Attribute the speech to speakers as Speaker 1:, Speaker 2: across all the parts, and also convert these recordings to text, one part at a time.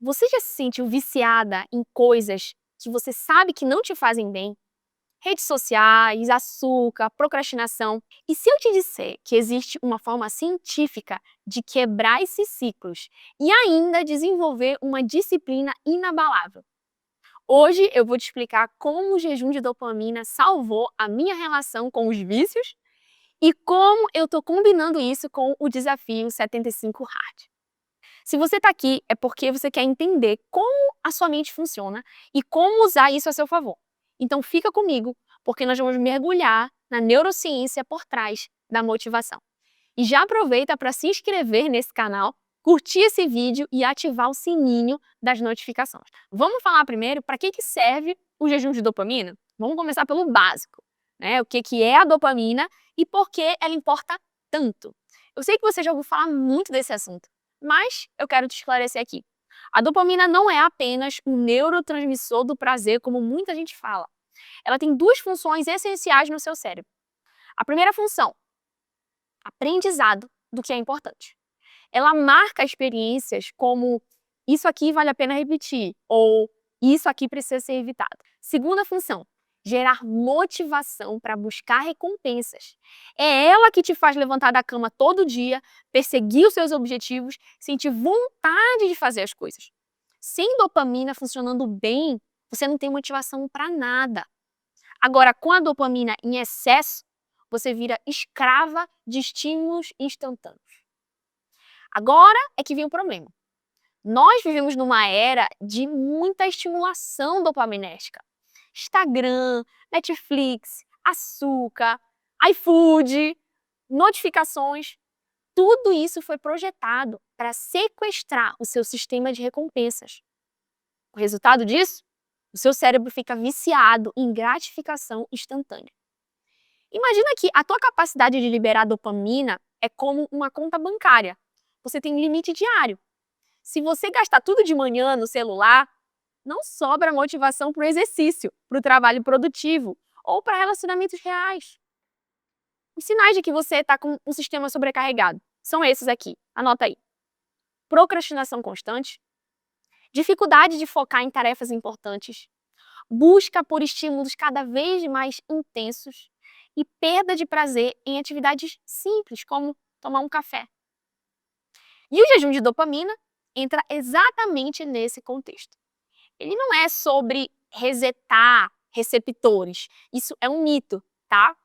Speaker 1: Você já se sentiu viciada em coisas que você sabe que não te fazem bem? Redes sociais, açúcar, procrastinação. E se eu te disser que existe uma forma científica de quebrar esses ciclos e ainda desenvolver uma disciplina inabalável? Hoje eu vou te explicar como o jejum de dopamina salvou a minha relação com os vícios e como eu estou combinando isso com o desafio 75 Hard. Se você está aqui, é porque você quer entender como a sua mente funciona e como usar isso a seu favor. Então fica comigo, porque nós vamos mergulhar na neurociência por trás da motivação. E já aproveita para se inscrever nesse canal, curtir esse vídeo e ativar o sininho das notificações. Vamos falar primeiro para que serve o jejum de dopamina? Vamos começar pelo básico, né? O que é a dopamina e por que ela importa tanto. Eu sei que você já ouviu falar muito desse assunto, mas eu quero te esclarecer aqui. A dopamina não é apenas um neurotransmissor do prazer, como muita gente fala. Ela tem duas funções essenciais no seu cérebro. A primeira função, aprendizado do que é importante. Ela marca experiências como isso aqui vale a pena repetir ou isso aqui precisa ser evitado. Segunda função, gerar motivação para buscar recompensas. É ela que te faz levantar da cama todo dia, perseguir os seus objetivos, sentir vontade de fazer as coisas. Sem dopamina funcionando bem, você não tem motivação para nada. Agora, com a dopamina em excesso, você vira escrava de estímulos instantâneos. Agora é que vem o problema. Nós vivemos numa era de muita estimulação dopaminérgica. Instagram, Netflix, açúcar, iFood, notificações, tudo isso foi projetado para sequestrar o seu sistema de recompensas. O resultado disso? O seu cérebro fica viciado em gratificação instantânea. Imagina que a tua capacidade de liberar dopamina é como uma conta bancária. Você tem um limite diário. Se você gastar tudo de manhã no celular, não sobra motivação para o exercício, para o trabalho produtivo ou para relacionamentos reais. Os sinais de que você está com um sistema sobrecarregado são esses aqui. Anota aí. Procrastinação constante, dificuldade de focar em tarefas importantes, busca por estímulos cada vez mais intensos e perda de prazer em atividades simples, como tomar um café. E o jejum de dopamina entra exatamente nesse contexto. Ele não é sobre resetar receptores, isso é um mito, tá?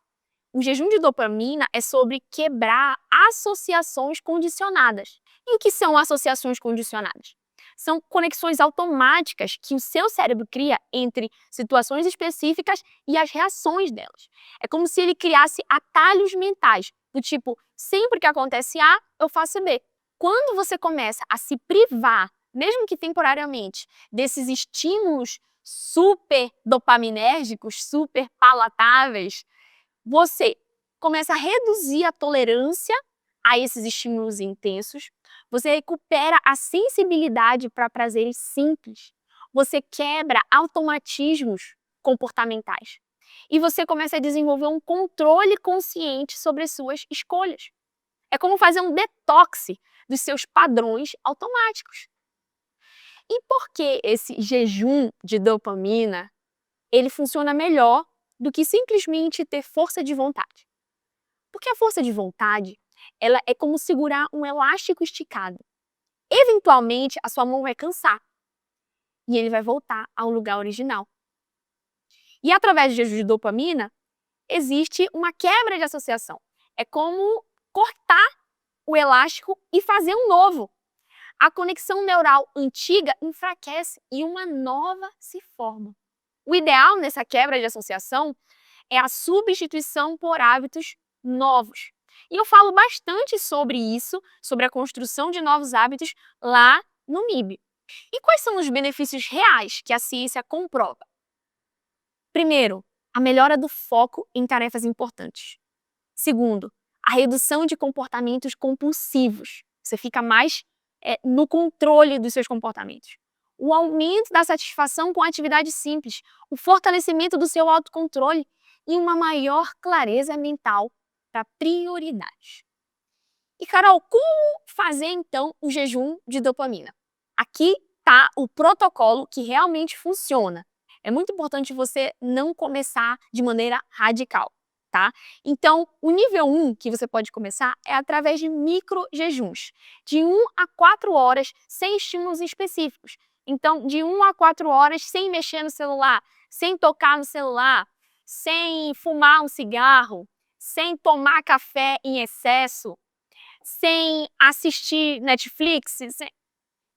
Speaker 1: O jejum de dopamina é sobre quebrar associações condicionadas. E o que são associações condicionadas? São conexões automáticas que o seu cérebro cria entre situações específicas e as reações delas. É como se ele criasse atalhos mentais, do tipo, sempre que acontece A, eu faço B. Quando você começa a se privar, mesmo que temporariamente, desses estímulos super dopaminérgicos, super palatáveis, você começa a reduzir a tolerância a esses estímulos intensos, você recupera a sensibilidade para prazeres simples, você quebra automatismos comportamentais e você começa a desenvolver um controle consciente sobre as suas escolhas. É como fazer um detox dos seus padrões automáticos. E por que esse jejum de dopamina ele funciona melhor do que simplesmente ter força de vontade? Porque a força de vontade ela é como segurar um elástico esticado. Eventualmente, a sua mão vai cansar e ele vai voltar ao lugar original. E através do jejum de dopamina, existe uma quebra de associação. É como cortar o elástico e fazer um novo. A conexão neural antiga enfraquece e uma nova se forma. O ideal nessa quebra de associação é a substituição por hábitos novos. E eu falo bastante sobre isso, sobre a construção de novos hábitos lá no MIB. E quais são os benefícios reais que a ciência comprova? Primeiro, a melhora do foco em tarefas importantes. Segundo, a redução de comportamentos compulsivos. Você fica mais no controle dos seus comportamentos. O aumento da satisfação com atividades simples, o fortalecimento do seu autocontrole e uma maior clareza mental para prioridades. E Carol, como fazer então o jejum de dopamina? Aqui está tá o protocolo que realmente funciona. É muito importante você não começar de maneira radical, tá? Então, o nível 1 que você pode começar é através de micro jejuns, de 1 a 4 horas sem estímulos específicos. Então, de 1 a 4 horas sem mexer no celular, sem tocar no celular, sem fumar um cigarro, sem tomar café em excesso, sem assistir Netflix,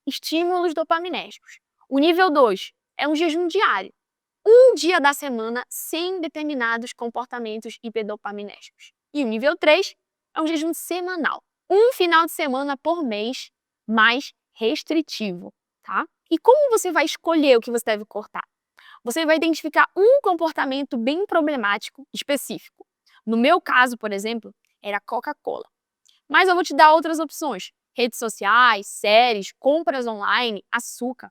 Speaker 1: estímulos dopaminérgicos. O nível 2 é um jejum diário. Um dia da semana sem determinados comportamentos hiperdopaminérgicos. E o nível 3 é um jejum semanal. Um final de semana por mês mais restritivo, tá? E como você vai escolher o que você deve cortar? Você vai identificar um comportamento bem problemático específico. No meu caso, por exemplo, era Coca-Cola. Mas eu vou te dar outras opções. Redes sociais, séries, compras online, açúcar.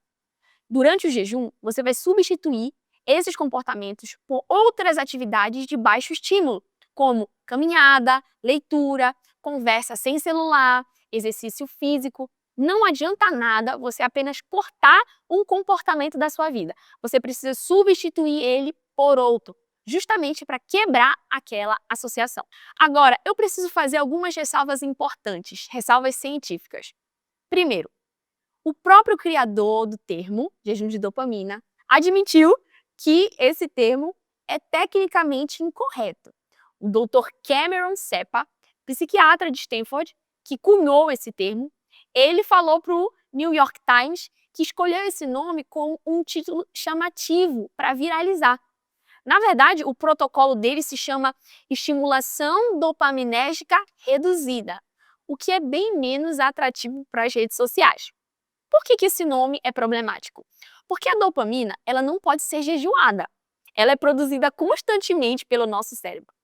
Speaker 1: Durante o jejum, você vai substituir esses comportamentos por outras atividades de baixo estímulo, como caminhada, leitura, conversa sem celular, exercício físico. Não adianta nada você apenas cortar um comportamento da sua vida. Você precisa substituir ele por outro, justamente para quebrar aquela associação. Agora, eu preciso fazer algumas ressalvas importantes, ressalvas científicas. Primeiro, o próprio criador do termo, jejum de dopamina, admitiu que esse termo é tecnicamente incorreto. O Dr. Cameron Seppa, psiquiatra de Stanford, que cunhou esse termo, ele falou para o New York Times que escolheu esse nome com um título chamativo para viralizar. Na verdade, o protocolo dele se chama estimulação dopaminérgica reduzida, o que é bem menos atrativo para as redes sociais. Por que esse nome é problemático? Porque a dopamina ela não pode ser jejuada. Ela é produzida constantemente pelo nosso cérebro.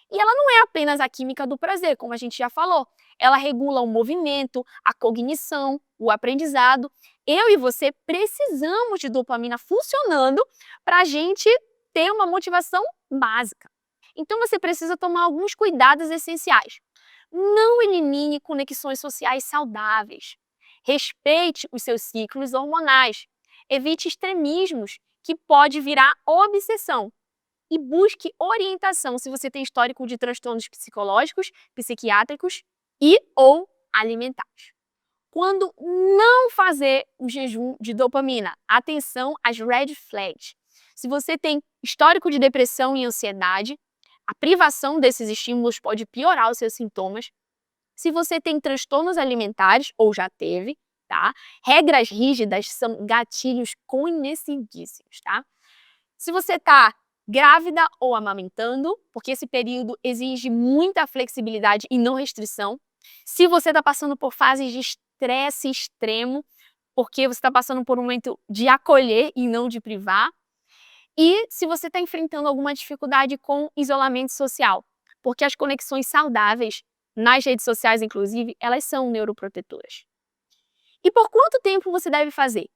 Speaker 1: E ela não é apenas a química do prazer, como a gente já falou. Ela regula o movimento, a cognição, o aprendizado. Eu e você precisamos de dopamina funcionando para a gente ter uma motivação básica. Então você precisa tomar alguns cuidados essenciais. Não elimine conexões sociais saudáveis. Respeite os seus ciclos hormonais. Evite extremismos, que pode virar obsessão. E busque orientação se você tem histórico de transtornos psicológicos, psiquiátricos e ou alimentares. Quando não fazer o jejum de dopamina, atenção às red flags. Se você tem histórico de depressão e ansiedade, a privação desses estímulos pode piorar os seus sintomas. Se você tem transtornos alimentares, ou já teve, tá? Regras rígidas são gatilhos conhecidíssimos, tá? Se você está grávida ou amamentando, porque esse período exige muita flexibilidade e não restrição. Se você está passando por fases de estresse extremo, porque você está passando por um momento de acolher e não de privar. E se você está enfrentando alguma dificuldade com isolamento social, porque as conexões saudáveis, nas redes sociais inclusive, elas são neuroprotetoras. E por quanto tempo você deve fazer?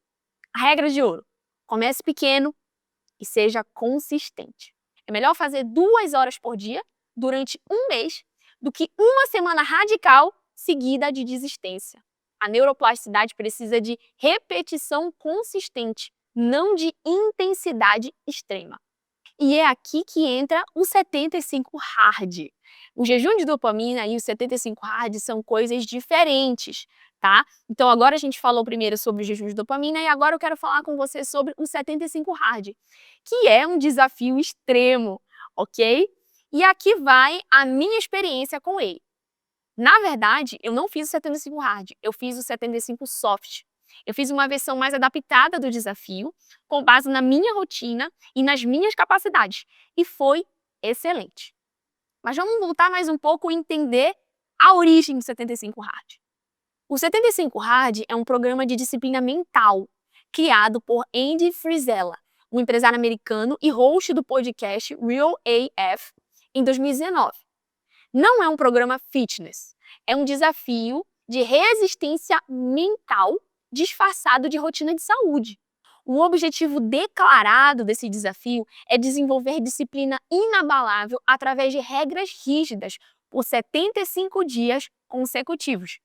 Speaker 1: A regra de ouro: comece pequeno e seja consistente. É melhor fazer 2 horas por dia durante um mês do que uma semana radical seguida de desistência. A neuroplasticidade precisa de repetição consistente, não de intensidade extrema. E é aqui que entra o 75 hard. O jejum de dopamina e o 75 hard são coisas diferentes, tá? Então agora a gente falou primeiro sobre o jejum de dopamina e agora eu quero falar com você sobre o 75 hard, que é um desafio extremo, ok? E aqui vai a minha experiência com ele. Na verdade, eu não fiz o 75 hard, eu fiz o 75 soft. Eu fiz uma versão mais adaptada do desafio, com base na minha rotina e nas minhas capacidades. E foi excelente. Mas vamos voltar mais um pouco e entender a origem do 75 Hard. O 75 Hard é um programa de disciplina mental criado por Andy Frisella, um empresário americano e host do podcast Real AF, em 2019. Não é um programa fitness, é um desafio de resistência mental disfarçado de rotina de saúde. O objetivo declarado desse desafio é desenvolver disciplina inabalável através de regras rígidas por 75 dias consecutivos.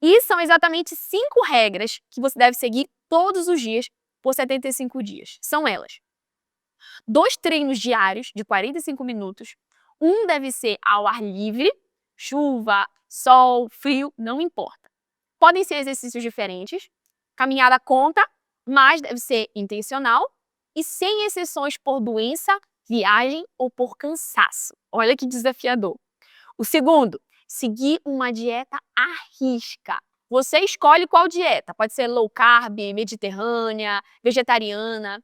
Speaker 1: E são exatamente 5 regras que você deve seguir todos os dias por 75 dias. São elas: 2 treinos diários de 45 minutos. Um deve ser ao ar livre, chuva, sol, frio, não importa. Podem ser exercícios diferentes. Caminhada conta, mas deve ser intencional e sem exceções por doença, viagem ou por cansaço. Olha que desafiador. O segundo, seguir uma dieta à risca. Você escolhe qual dieta. Pode ser low carb, mediterrânea, vegetariana.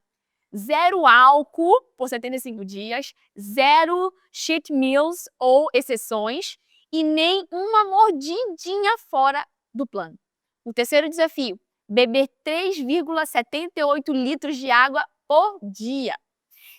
Speaker 1: 0 álcool por 75 dias, 0 cheat meals ou exceções e nem uma mordidinha fora do plano. O terceiro desafio, beber 3,78 litros de água por dia.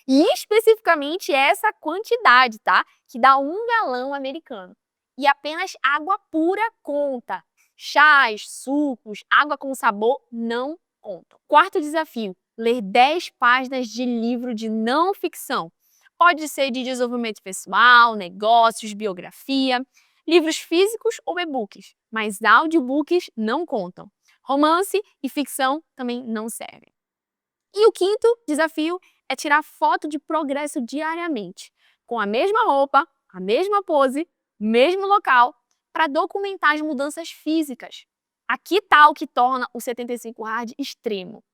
Speaker 1: E especificamente essa quantidade, tá? Que dá 1 galão americano. E apenas água pura conta. Chás, sucos, água com sabor não contam. Quarto desafio, ler 10 páginas de livro de não ficção. Pode ser de desenvolvimento pessoal, negócios, biografia, livros físicos ou e-books, mas audiobooks não contam. Romance e ficção também não servem. E o quinto desafio é tirar foto de progresso diariamente, com a mesma roupa, a mesma pose, mesmo local, para documentar as mudanças físicas. Aqui está o que torna o 75 Hard extremo.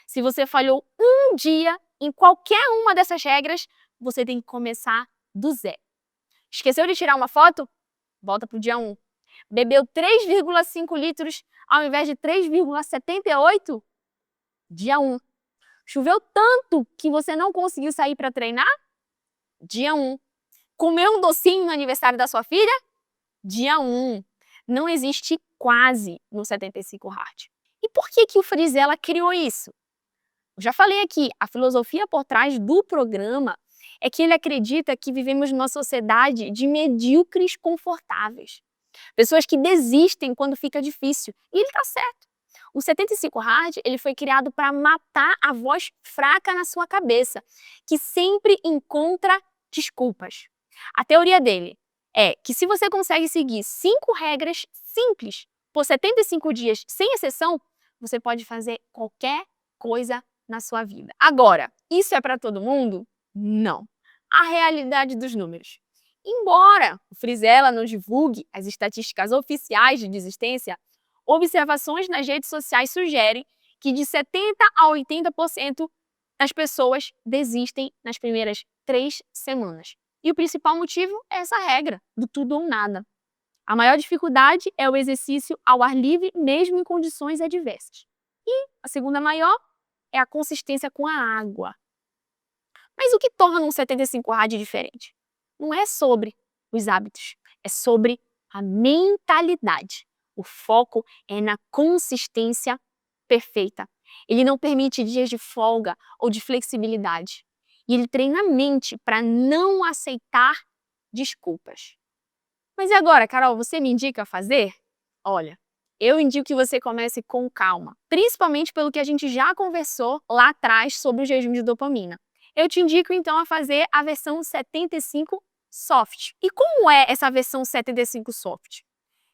Speaker 1: Se você falhou um dia em qualquer uma dessas regras, você tem que começar do zero. Esqueceu de tirar uma foto? Volta para o dia 1. Bebeu 3,5 litros ao invés de 3,78? Dia 1. Choveu tanto que você não conseguiu sair para treinar? Dia 1. Comeu um docinho no aniversário da sua filha? Dia 1. Não existe quase no 75 Hard. E por que o Frisella criou isso? Eu já falei aqui, a filosofia por trás do programa é que ele acredita que vivemos numa sociedade de medíocres confortáveis. Pessoas que desistem quando fica difícil. E ele está certo. O 75 Hard ele foi criado para matar a voz fraca na sua cabeça, que sempre encontra desculpas. A teoria dele é que se você consegue seguir 5 regras simples por 75 dias sem exceção, você pode fazer qualquer coisa na sua vida. Agora, isso é para todo mundo? Não. A realidade dos números. Embora o Frisella não divulgue as estatísticas oficiais de desistência, observações nas redes sociais sugerem que de 70% a 80% das pessoas desistem nas primeiras 3 semanas. E o principal motivo é essa regra, do tudo ou nada. A maior dificuldade é o exercício ao ar livre, mesmo em condições adversas. E a segunda maior é a consistência com a água. Mas o que torna um 75 Hard diferente? Não é sobre os hábitos, é sobre a mentalidade. O foco é na consistência perfeita. Ele não permite dias de folga ou de flexibilidade. E ele treina a mente para não aceitar desculpas. Mas e agora, Carol, você me indica fazer? Olha, eu indico que você comece com calma, principalmente pelo que a gente já conversou lá atrás sobre o jejum de dopamina. Eu te indico então a fazer a versão 75 Soft. E como é essa versão 75 Soft?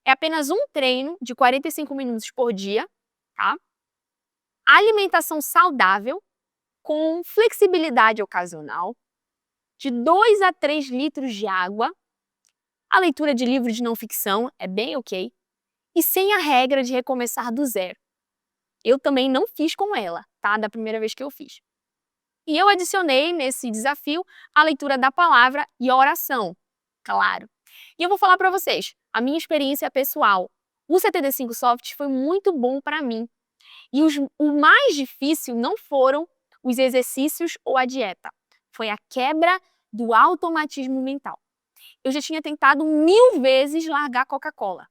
Speaker 1: É apenas um treino de 45 minutos por dia, tá? Alimentação saudável, com flexibilidade ocasional, de 2 a 3 litros de água, a leitura de livros de não ficção é bem ok, e sem a regra de recomeçar do zero. Eu também não fiz com ela, tá? Da primeira vez que eu fiz. E eu adicionei nesse desafio a leitura da palavra e a oração, claro. E eu vou falar para vocês, a minha experiência pessoal. O 75 Soft foi muito bom para mim. E o mais difícil não foram os exercícios ou a dieta. Foi a quebra do automatismo mental. Eu já tinha tentado 1000 vezes largar Coca-Cola.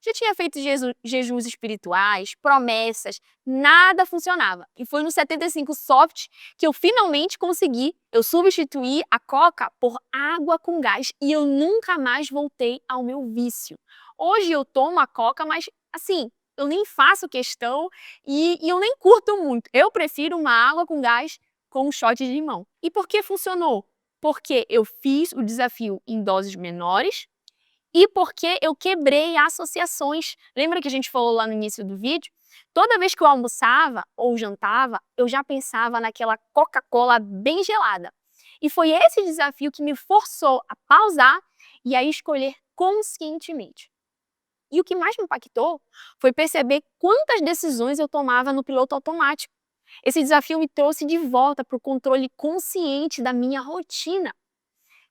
Speaker 1: Já tinha feito jejuns espirituais, promessas, nada funcionava. E foi no 75 Soft que eu finalmente consegui. Eu substituí a Coca por água com gás e eu nunca mais voltei ao meu vício. Hoje eu tomo a Coca, mas assim, eu nem faço questão e eu nem curto muito. Eu prefiro uma água com gás com um shot de limão. E por que funcionou? Porque eu fiz o desafio em doses menores e porque eu quebrei associações. Lembra que a gente falou lá no início do vídeo? Toda vez que eu almoçava ou jantava, eu já pensava naquela Coca-Cola bem gelada. E foi esse desafio que me forçou a pausar e a escolher conscientemente. E o que mais me impactou foi perceber quantas decisões eu tomava no piloto automático. Esse desafio me trouxe de volta para o controle consciente da minha rotina.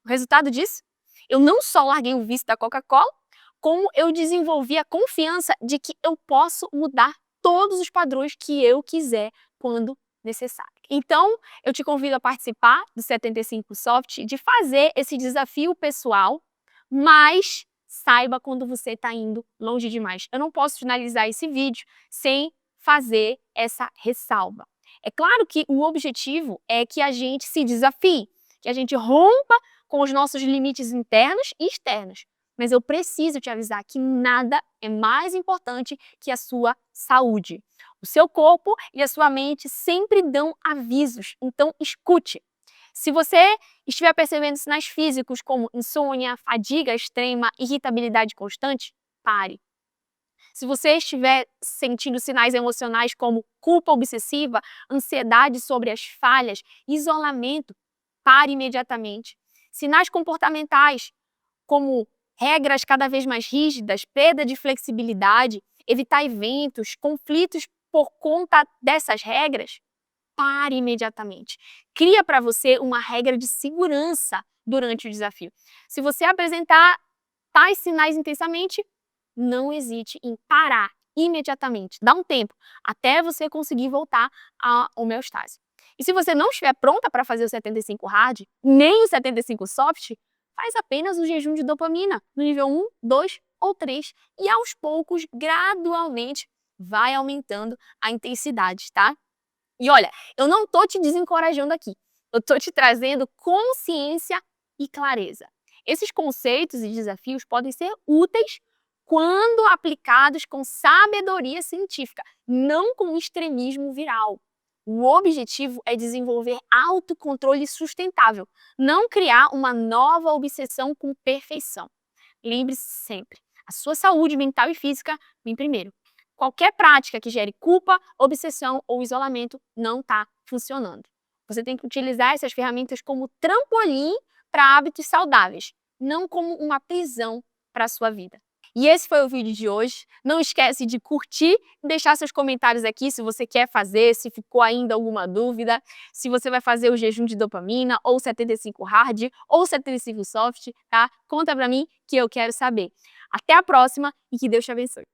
Speaker 1: O resultado disso? Eu não só larguei o vício da Coca-Cola, como eu desenvolvi a confiança de que eu posso mudar todos os padrões que eu quiser quando necessário. Então, eu te convido a participar do 75 Soft, de fazer esse desafio pessoal, mas saiba quando você está indo longe demais. Eu não posso finalizar esse vídeo sem fazer essa ressalva. É claro que o objetivo é que a gente se desafie, que a gente rompa com os nossos limites internos e externos. Mas eu preciso te avisar que nada é mais importante que a sua saúde. O seu corpo e a sua mente sempre dão avisos, então escute. Se você estiver percebendo sinais físicos como insônia, fadiga extrema, irritabilidade constante, pare. Se você estiver sentindo sinais emocionais como culpa obsessiva, ansiedade sobre as falhas, isolamento, pare imediatamente. Sinais comportamentais como regras cada vez mais rígidas, perda de flexibilidade, evitar eventos, conflitos por conta dessas regras, pare imediatamente. Cria para você uma regra de segurança durante o desafio. Se você apresentar tais sinais intensamente, não hesite em parar imediatamente. Dá um tempo até você conseguir voltar à homeostase. E se você não estiver pronta para fazer o 75 hard, nem o 75 soft, faz apenas o jejum de dopamina no nível 1, 2 ou 3 e aos poucos, gradualmente, vai aumentando a intensidade, tá? E olha, eu não tô te desencorajando aqui, eu tô te trazendo consciência e clareza. Esses conceitos e desafios podem ser úteis quando aplicados com sabedoria científica, não com extremismo viral. O objetivo é desenvolver autocontrole sustentável, não criar uma nova obsessão com perfeição. Lembre-se sempre, a sua saúde mental e física vem primeiro. Qualquer prática que gere culpa, obsessão ou isolamento não está funcionando. Você tem que utilizar essas ferramentas como trampolim para hábitos saudáveis, não como uma prisão para a sua vida. E esse foi o vídeo de hoje. Não esquece de curtir e deixar seus comentários aqui se você quer fazer, se ficou ainda alguma dúvida, se você vai fazer o jejum de dopamina, ou 75 hard, ou 75 soft, tá? Conta pra mim que eu quero saber. Até a próxima e que Deus te abençoe.